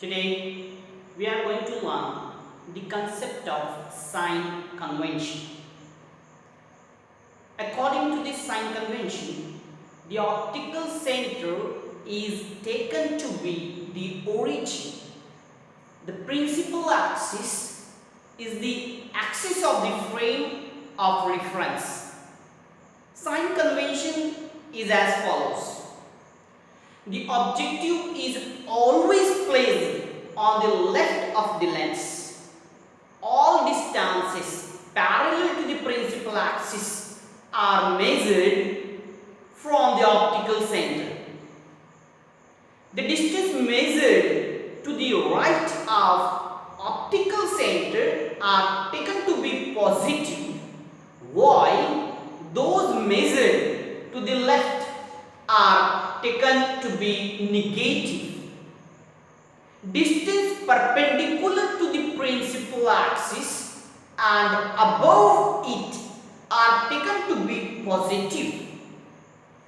Today we are going to learn the concept of sign convention. According to this sign convention, the optical center is taken to be the origin. The principal axis is the axis of the frame of reference. Sign convention is as follows. The objective is always placed on the left of the lens. All distances parallel to the principal axis are measured from the optical center. The distance measured to the right of optical center are taken to be positive, while those measured to the left are taken to be negative. Distance perpendicular to the principal axis and above it are taken to be positive.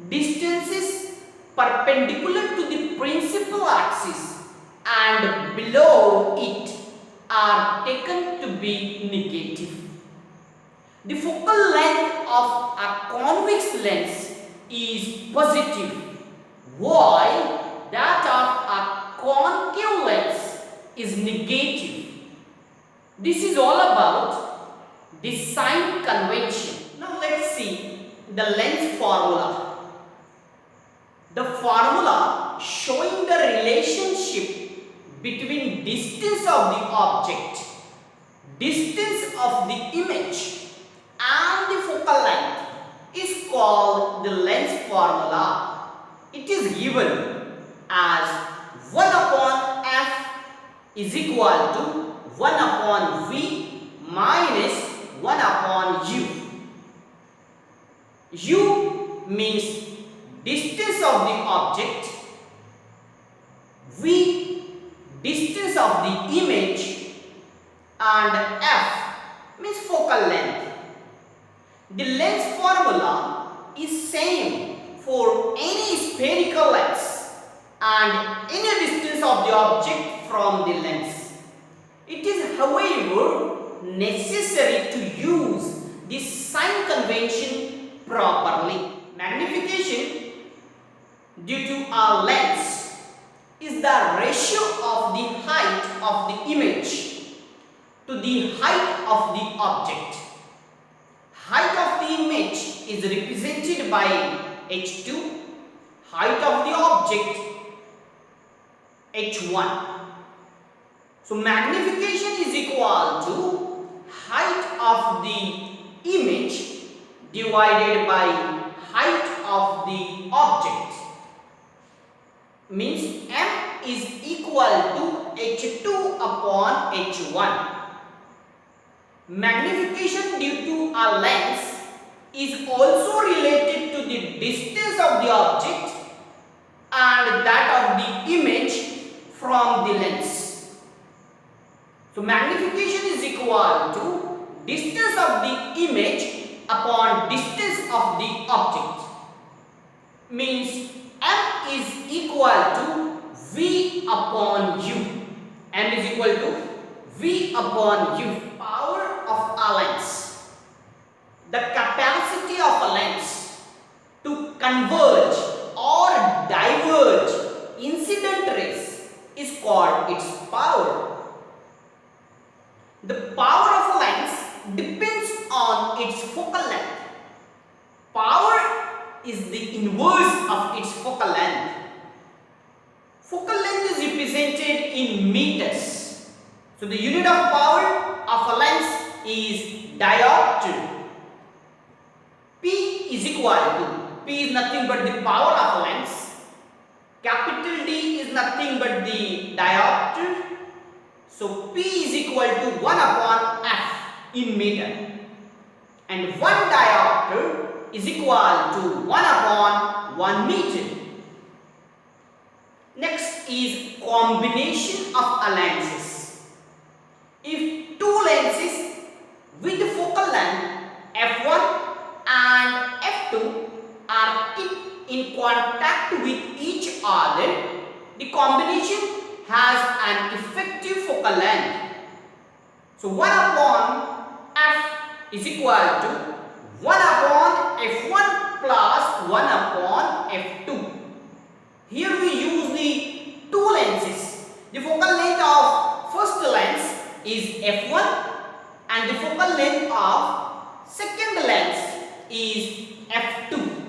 Distances perpendicular to the principal axis and below it are taken to be negative. The focal length of a convex lens is positive, while that of a concave lens is negative. This is all about the sign convention. Now let's see the lens formula. The formula showing the relationship between distance of the object, distance of the image and the focal length is called the lens formula. It is given as 1 upon f is equal to 1 upon v minus 1 upon u. U means distance of the object, v distance of the image, and f means focal length. The lens formula is same for any spherical lens and any distance of the object from the lens. It is, however, necessary to use this sign convention properly. Magnification due to a lens is the ratio of the height of the image to the height of the object. Height of the image is represented by h2, height of the object h1. So magnification is equal to height of the image divided by height of the object. Means m is equal to h2 upon h1. Magnification due to a lens is also related to the distance of the object and that of the image from the lens. So magnification is equal to distance of the image upon distance of the object. Means m is equal to v upon u. M is equal to v upon u. Power of a lens. The capacity of a lens to converge or diverge incident rays is called its power. The power of a lens depends on its focal length. Power is the inverse of its focal length. Focal length is represented in meters. So the unit of power of a lens is diopter. P is equal to, P is nothing but the power of a lens. Capital D is nothing but the diopter. So P is equal to 1 upon f in meter. And 1 diopter is equal to 1 upon 1 meter. Next is combination of lenses. If two lenses with focal length f1 and f2 are kept in contact with each other, the combination has an effective focal length. So 1 upon f is equal to 1 upon f1 plus 1 upon f2. Here we use the two lenses. The focal length of first lens is f1 and the focal length of second lens is f2.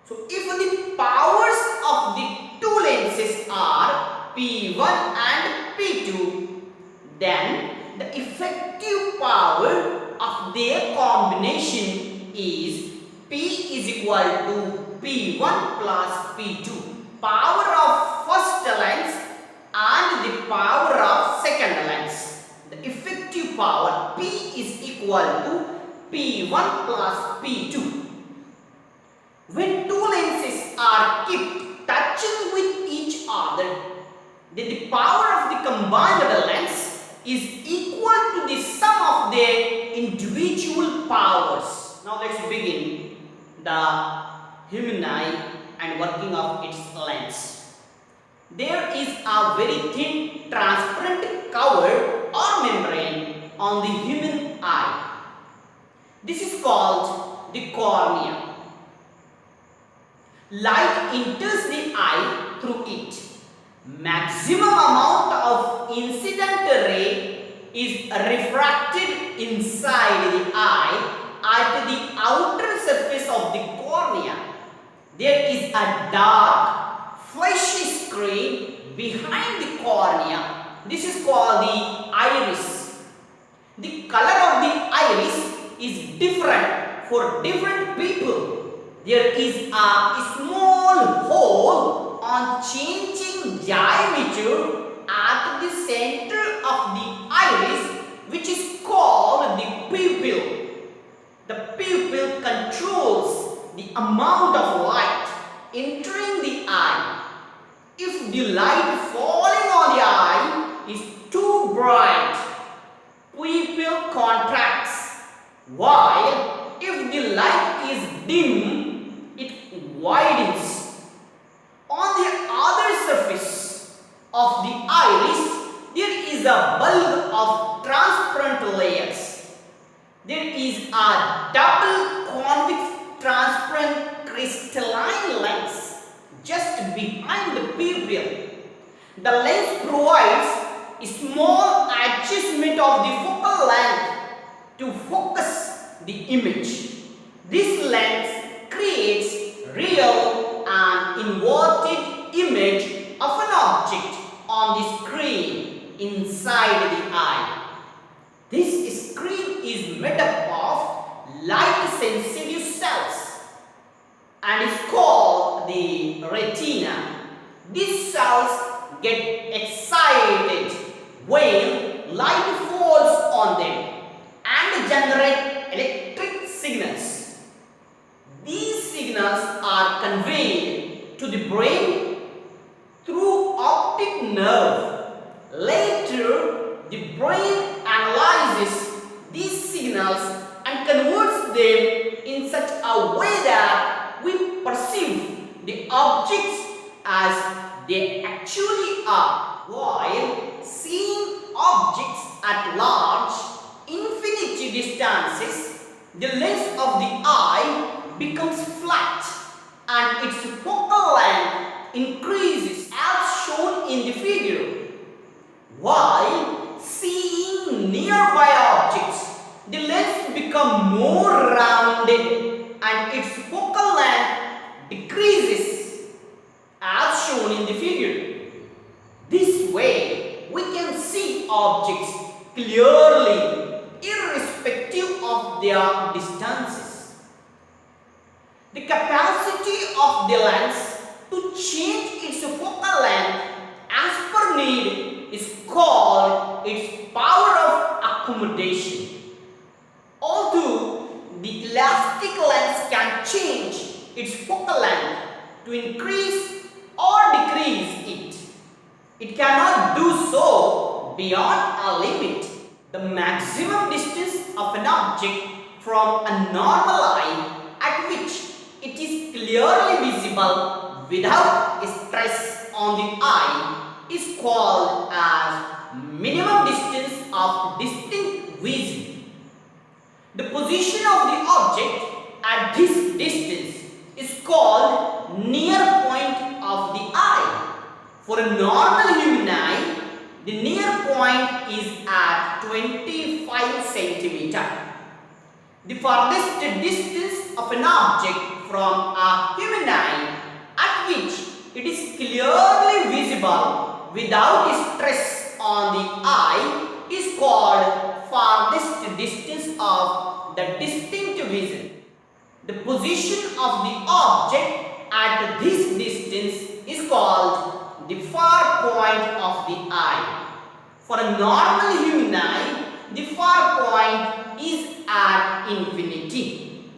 So if the powers of the two lenses are P1 and P2, then the effective power of their combination is P is equal to P1 plus P2. Power of first lens and the power of second lens. The effective power P is equal to P1 plus P2. When two lenses are kept touching with each other, then the power of the combined lens is equal to the sum of their individual powers. Now let's begin the human eye and working of its lens. There is a very thin transparent cover or membrane on the human eye. This is called the cornea. Light enters the eye through it. Maximum amount of incident ray is refracted inside the eye at the outer surface of the cornea. There is a dark, fleshy screen behind the cornea. This is called the iris. The color of the iris is different for different people. There is a small hole on changing diameter at the center of the iris, which is called the pupil. The pupil controls the amount of light entering the eye. If the light falling on the eye is too bright, pupil contracts, while if the light is dim, it widens. On the other surface of the iris, there is a bulk of transparent layers. There is a double convex transparent crystalline lens just behind the pupil. The lens provides a small adjustment of the focal length to focus the image. This lens creates real and inverted image of an object on the screen inside the eye. This screen is made up of light sensitive cells and is called the retina. These cells get excited when light falls on them and generate electric signals. These signals are conveyed to the brain through optic nerve. Later, the brain analyzes these signals and converts them in such a way that we perceive the objects as they actually are. While seeing objects at large, infinity distances, the lens of the eye becomes flat and its focal length increases as shown in the figure. While seeing nearby objects, the lens becomes more rounded and its focal length decreases as shown in the figure. This way, we can see objects clearly irrespective of their distances. The capacity of the lens to change its focal length as per need is called its power of accommodation. Although the elastic lens can change its focal length to increase or decrease it, it cannot do so beyond a limit. The maximum distance of an object from a normal eye at which it is clearly visible without stress on the eye is called as minimum distance of distinct vision. The position of the object at this distance is called near point of the eye. For a normal human eye, the near point is at 25 centimeter. The farthest distance of an object from a human eye at which it is clearly visible without stress on the eye is called farthest distance of the distinct vision. The position of the object at this distance is called the far point of the eye. For a normal human eye, the far point is at infinity.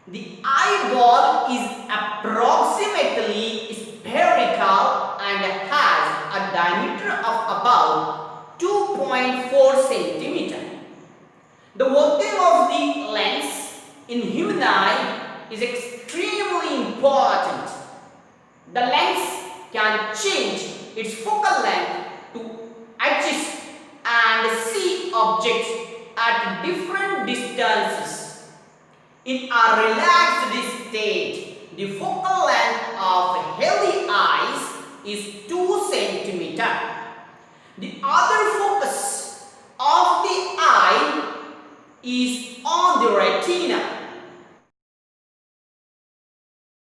The eyeball is approximately spherical and has a diameter of about 2.4 centimeter. The working of the lens in human eye is extremely important. The lens can change its focal length to adjust and see objects at different distances. In a relaxed state, the focal length of healthy eyes is 2 centimeter. The other focus of the eye is on the retina.